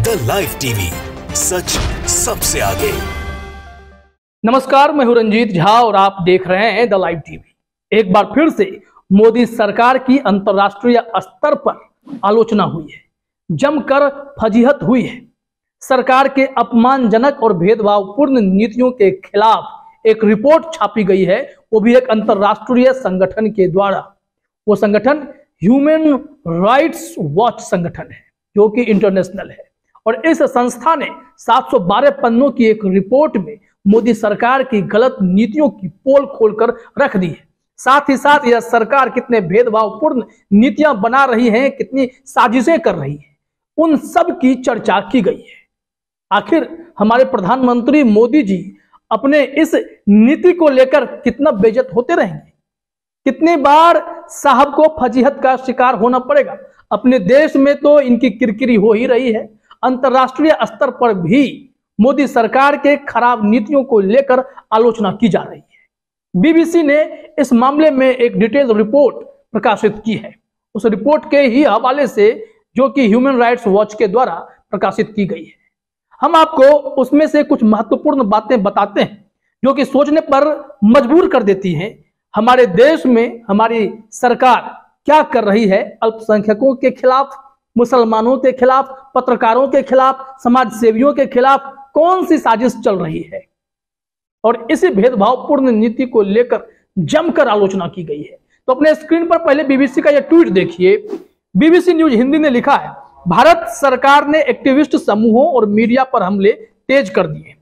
The live TV, सच सबसे आगे। नमस्कार, मैं हूं रंजीत झा और आप देख रहे हैं द लाइव टीवी। एक बार फिर से मोदी सरकार की अंतर्राष्ट्रीय स्तर पर आलोचना हुई है, जमकर फजीहत हुई है। सरकार के अपमानजनक और भेदभावपूर्ण नीतियों के खिलाफ एक रिपोर्ट छापी गई है, वो भी एक अंतर्राष्ट्रीय संगठन के द्वारा। वो संगठन ह्यूमन राइट्स वॉच संगठन है, जो कि इंटरनेशनल है। और इस संस्था ने 712 पन्नों की एक रिपोर्ट में मोदी सरकार की गलत नीतियों की पोल खोलकर रख दी है। साथ ही साथ यह सरकार कितने भेदभावपूर्ण नीतियां बना रही है, कितनी साजिशें कर रही है, उन सब की चर्चा की गई है। आखिर हमारे प्रधानमंत्री मोदी जी अपने इस नीति को लेकर कितना बेइज्जत होते रहेंगे, कितनी बार साहब को फजीहत का शिकार होना पड़ेगा। अपने देश में तो इनकी किरकिरी हो ही रही है, अंतर्राष्ट्रीय स्तर पर भी मोदी सरकार के खराब नीतियों को लेकर आलोचना की जा रही है। बीबीसी ने इस मामले में एक डिटेल रिपोर्ट प्रकाशित की है, उस रिपोर्ट के ही हवाले से, जो कि ह्यूमन राइट्स वॉच के द्वारा प्रकाशित की गई है। हम आपको उसमें से कुछ महत्वपूर्ण बातें बताते हैं, जो कि सोचने पर मजबूर कर देती हैं। हमारे देश में हमारी सरकार क्या कर रही है, अल्पसंख्यकों के खिलाफ, मुसलमानों के खिलाफ, पत्रकारों के खिलाफ, समाज सेवियों के खिलाफ कौन सी साजिश चल रही है। और इसी भेदभावपूर्ण नीति को लेकर जमकर आलोचना की गई है। तो अपने स्क्रीन पर पहले बीबीसी का यह ट्वीट देखिए। बीबीसी न्यूज हिंदी ने लिखा है, भारत सरकार ने एक्टिविस्ट समूहों और मीडिया पर हमले तेज कर दिए।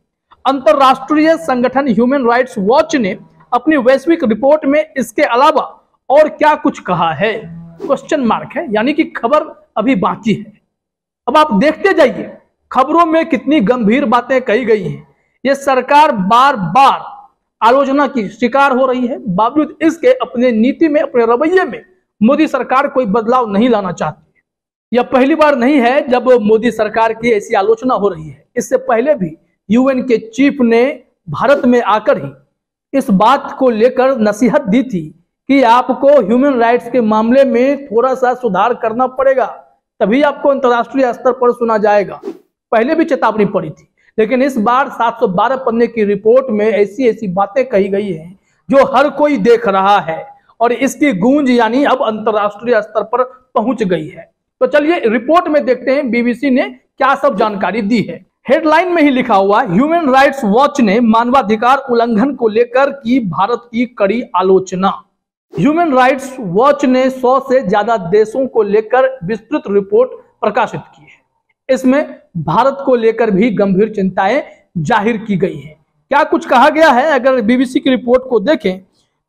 अंतरराष्ट्रीय संगठन ह्यूमन राइट्स वॉच ने अपनी वैश्विक रिपोर्ट में इसके अलावा और क्या कुछ कहा है, क्वेश्चन मार्क है, यानी कि खबर अभी बाकी है। अब आप देखते जाइए खबरों में कितनी गंभीर बातें कही गई हैं। ये सरकार बार बार आलोचना की शिकार हो रही है, बावजूद इसके अपने नीति में, अपने रवैये में मोदी सरकार कोई बदलाव नहीं लाना चाहती है। यह पहली बार नहीं है जब मोदी सरकार की ऐसी आलोचना हो रही है। इससे पहले भी यूएन के चीफ ने भारत में आकर ही इस बात को लेकर नसीहत दी थी कि आपको ह्यूमन राइट्स के मामले में थोड़ा सा सुधार करना पड़ेगा, तभी आपको अंतर्राष्ट्रीय स्तर पर सुना जाएगा। पहले भी चेतावनी पड़ी थी, लेकिन इस बार 712 पन्ने की रिपोर्ट में ऐसी ऐसी बातें कही गई हैं जो हर कोई देख रहा है, और इसकी गूंज यानी अब अंतर्राष्ट्रीय स्तर पर पहुंच गई है। तो चलिए रिपोर्ट में देखते हैं बीबीसी ने क्या सब जानकारी दी है। हेडलाइन में ही लिखा हुआ, ह्यूमन राइट्स वॉच ने मानवाधिकार उल्लंघन को लेकर की भारत की कड़ी आलोचना। ह्यूमन राइट्स वॉच ने 100 से ज्यादा देशों को लेकर विस्तृत रिपोर्ट प्रकाशित की है। इसमें भारत को लेकर भी गंभीर चिंताएं जाहिर की गई हैं। क्या कुछ कहा गया है, अगर बीबीसी की रिपोर्ट को देखें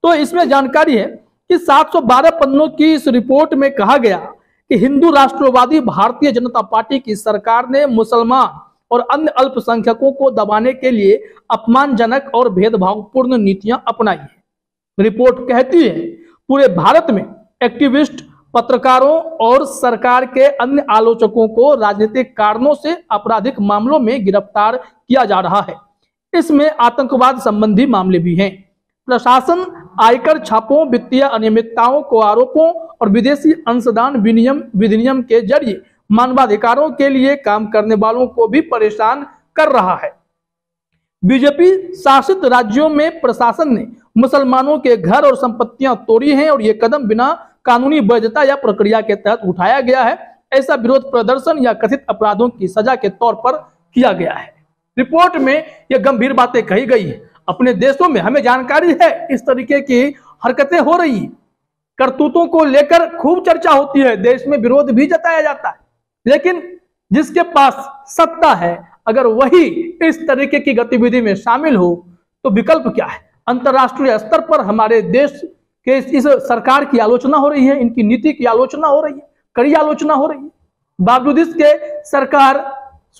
तो इसमें जानकारी है कि 712 पन्नों की इस रिपोर्ट में कहा गया कि हिंदू राष्ट्रवादी भारतीय जनता पार्टी की सरकार ने मुसलमान और अन्य अल्पसंख्यकों को दबाने के लिए अपमानजनक और भेदभावपूर्ण नीतियां अपनाई है। रिपोर्ट कहती है पूरे भारत में एक्टिविस्ट, पत्रकारों और सरकार के अन्य आलोचकों को राजनीतिक कारणों से आपराधिक मामलों में गिरफ्तार किया जा रहा है। इसमें आतंकवाद संबंधी मामले भी हैं। प्रशासन आयकर छापों, वित्तीय अनियमितताओं को आरोपों और विदेशी अंशदान विनियम के जरिए मानवाधिकारों के लिए काम करने वालों को भी परेशान कर रहा है। बीजेपी शासित राज्यों में प्रशासन ने मुसलमानों के घर और संपत्तियां तोड़ी हैं, और यह कदम बिना कानूनी वैधता या प्रक्रिया के तहत उठाया गया है। ऐसा विरोध प्रदर्शन या कथित अपराधों की सजा के तौर पर किया गया है। रिपोर्ट में यह गंभीर बातें कही गई है। अपने देशों में हमें जानकारी है इस तरीके की हरकतें हो रही है, करतूतों को लेकर खूब चर्चा होती है, देश में विरोध भी जताया जाता है, लेकिन जिसके पास सत्ता है अगर वही इस तरीके की गतिविधि में शामिल हो तो विकल्प क्या है। अंतर्राष्ट्रीय स्तर पर हमारे देश के इस सरकार की आलोचना हो रही है, इनकी नीति की आलोचना हो रही है, कड़ी आलोचना हो रही है, बावजूद इसके सरकार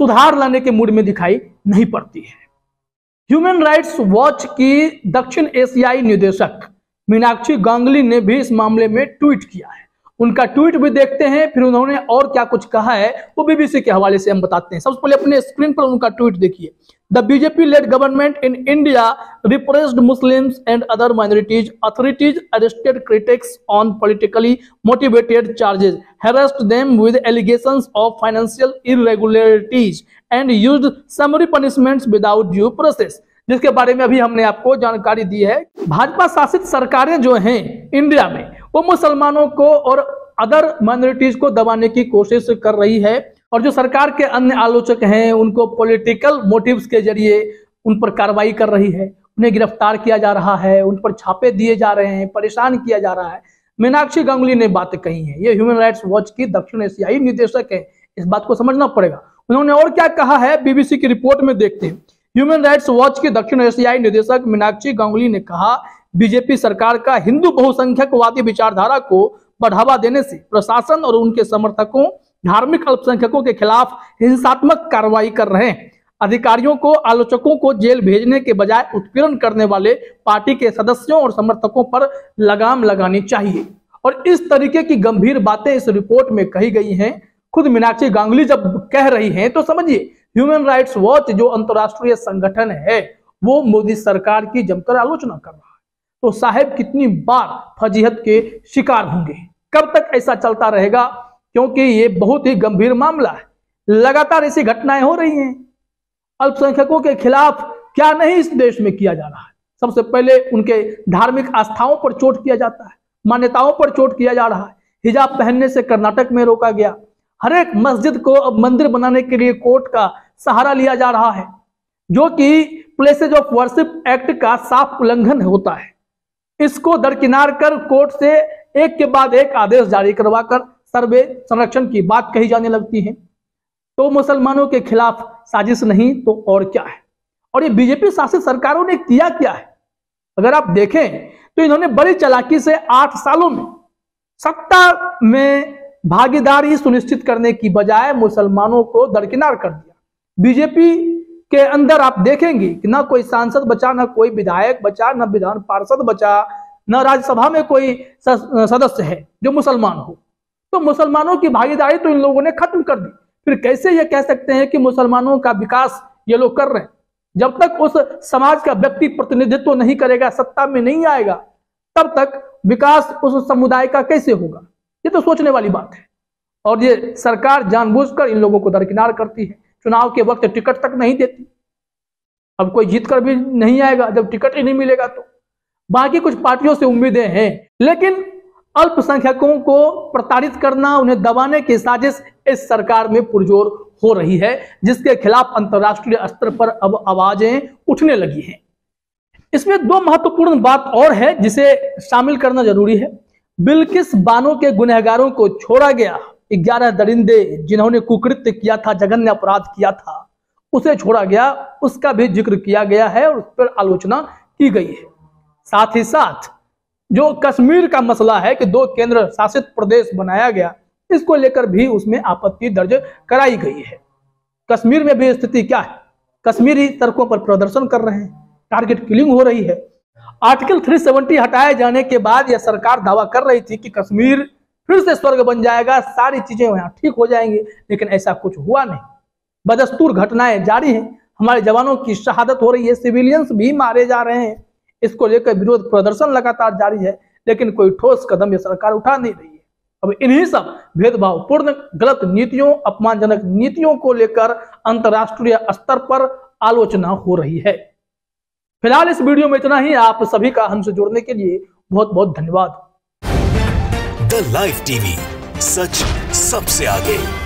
सुधार लाने के मूड में दिखाई नहीं पड़ती है। ह्यूमन राइट्स वॉच की दक्षिण एशियाई निदेशक मीनाक्षी गांगुली ने भी इस मामले में ट्वीट किया है उनका ट्वीट भी देखते हैं, फिर उन्होंने और क्या कुछ कहा है वो बीबीसी के हवाले से हम बताते हैं। सबसे पहले अपने स्क्रीन पर उनका ट्वीट देखिए। The BJP lead government in India repressed Muslims and other minorities, authorities arrested critics on politically motivated charges, harassed them with allegations of financial irregularities and used summary punishments without due process, जिसके बारे में अभी हमने आपको जानकारी दी है। भाजपा शासित सरकारें जो हैं इंडिया में वो मुसलमानों को और अदर माइनॉरिटीज को दबाने की कोशिश कर रही है, और जो सरकार के अन्य आलोचक हैं उनको पॉलिटिकल मोटिव्स के जरिए उन पर कार्रवाई कर रही है, उन्हें गिरफ्तार किया जा रहा है, उन पर छापे दिए जा रहे हैं, परेशान किया जा रहा है। मीनाक्षी गांगुली ने बातें कही हैं, ये ह्यूमन राइट्स वॉच की दक्षिण एशियाई निदेशक है, इस बात को समझना पड़ेगा। उन्होंने और क्या कहा है बीबीसी की रिपोर्ट में देखते हैं। ह्यूमन राइट्स वॉच की दक्षिण एशियाई निदेशक मीनाक्षी गांगुली ने कहा, बीजेपी सरकार का हिंदू बहुसंख्यकवादी विचारधारा को बढ़ावा देने से प्रशासन और उनके समर्थकों धार्मिक अल्पसंख्यकों के खिलाफ हिंसात्मक कार्रवाई कर रहे हैं। अधिकारियों को आलोचकों को जेल भेजने के बजाय उत्पीड़न करने वाले पार्टी के सदस्यों और समर्थकों पर लगाम लगानी चाहिए। और इस तरीके की गंभीर बातें इस रिपोर्ट में कही गई हैं। खुद मीनाक्षी गांगुली जब कह रही हैं तो समझिए ह्यूमन राइट्स वॉच जो अंतर्राष्ट्रीय संगठन है वो मोदी सरकार की जमकर आलोचना कर रहा है। तो साहब कितनी बार फजीहत के शिकार होंगे, कब तक ऐसा चलता रहेगा, क्योंकि ये बहुत ही गंभीर मामला है। लगातार ऐसी घटनाएं हो रही हैं। अल्पसंख्यकों के खिलाफ क्या नहीं इस देश में किया जा रहा है। सबसे पहले उनके धार्मिक आस्थाओं पर चोट किया जाता है, मान्यताओं पर चोट किया जा रहा है। हिजाब पहनने से कर्नाटक में रोका गया। हर एक मस्जिद को अब मंदिर बनाने के लिए कोर्ट का सहारा लिया जा रहा है, जो कि प्लेसेज ऑफ वर्शिप एक्ट का साफ उल्लंघन होता है। इसको दरकिनार कर कोर्ट से एक के बाद एक आदेश जारी करवाकर सर्वे संरक्षण की बात कही जाने लगती है। तो मुसलमानों के खिलाफ साजिश नहीं तो और क्या है। और ये बीजेपी शासित सरकारों ने किया क्या है, अगर आप देखें तो इन्होंने बड़ी चालाकी से 8 सालों में सत्ता में भागीदारी सुनिश्चित करने की बजाय मुसलमानों को दरकिनार कर दिया। बीजेपी के अंदर आप देखेंगे कि ना कोई सांसद बचा, ना कोई विधायक बचा, ना विधान पार्षद बचा, ना राज्यसभा में कोई सदस्य है जो मुसलमान हो। तो मुसलमानों की भागीदारी तो इन लोगों ने खत्म कर दी। फिर कैसे ये कह सकते हैं कि मुसलमानों का विकास ये लोग कर रहे हैं? जब तक उस समाज का व्यक्ति प्रतिनिधित्व नहीं करेगा, सत्ता में नहीं आएगा, तब तक विकास उस समुदाय का कैसे होगा? ये तो सोचने वाली बात है। और ये सरकार जानबूझकर इन लोगों को दरकिनार करती है। चुनाव के वक्त टिकट तक नहीं देती। अब कोई जीत कर भी नहीं आएगा जब टिकट ही नहीं मिलेगा। तो बाकी कुछ पार्टियों से उम्मीदें हैं, लेकिन अल्पसंख्यकों को प्रताड़ित करना, उन्हें दबाने की साजिश इस सरकार में पुरजोर हो रही है, जिसके खिलाफ अंतर्राष्ट्रीय स्तर पर अब आवाजें उठने लगी हैं। इसमें 2 महत्वपूर्ण बात और है जिसे शामिल करना जरूरी है। बिल्किस बानो के गुनहगारों को छोड़ा गया। 11 दरिंदे जिन्होंने कुकृत्य किया था, जघन्य अपराध किया था, उसे छोड़ा गया, उसका भी जिक्र किया गया है और उस पर आलोचना की गई है। साथ ही साथ जो कश्मीर का मसला है कि 2 केंद्र शासित प्रदेश बनाया गया, इसको लेकर भी उसमें आपत्ति दर्ज कराई गई है। कश्मीर में भी स्थिति क्या है? कश्मीरी सड़कों पर प्रदर्शन कर रहे हैं, टारगेट किलिंग हो रही है। आर्टिकल 370 हटाए जाने के बाद यह सरकार दावा कर रही थी कि कश्मीर फिर से स्वर्ग बन जाएगा, सारी चीजें वहां ठीक हो जाएंगी, लेकिन ऐसा कुछ हुआ नहीं। बदस्तूर घटनाएं जारी हैं, हमारे जवानों की शहादत हो रही है, सिविलियंस भी मारे जा रहे हैं। इसको लेकर विरोध प्रदर्शन लगातार जारी है, लेकिन कोई ठोस कदम ये सरकार उठा नहीं रही है। अब इन्हीं सब भेदभावपूर्ण गलत नीतियों, अपमानजनक नीतियों को लेकर अंतर्राष्ट्रीय स्तर पर आलोचना हो रही है। फिलहाल इस वीडियो में इतना ही। आप सभी का हमसे जुड़ने के लिए बहुत बहुत धन्यवाद। द लाइव टीवी, सच सबसे आगे।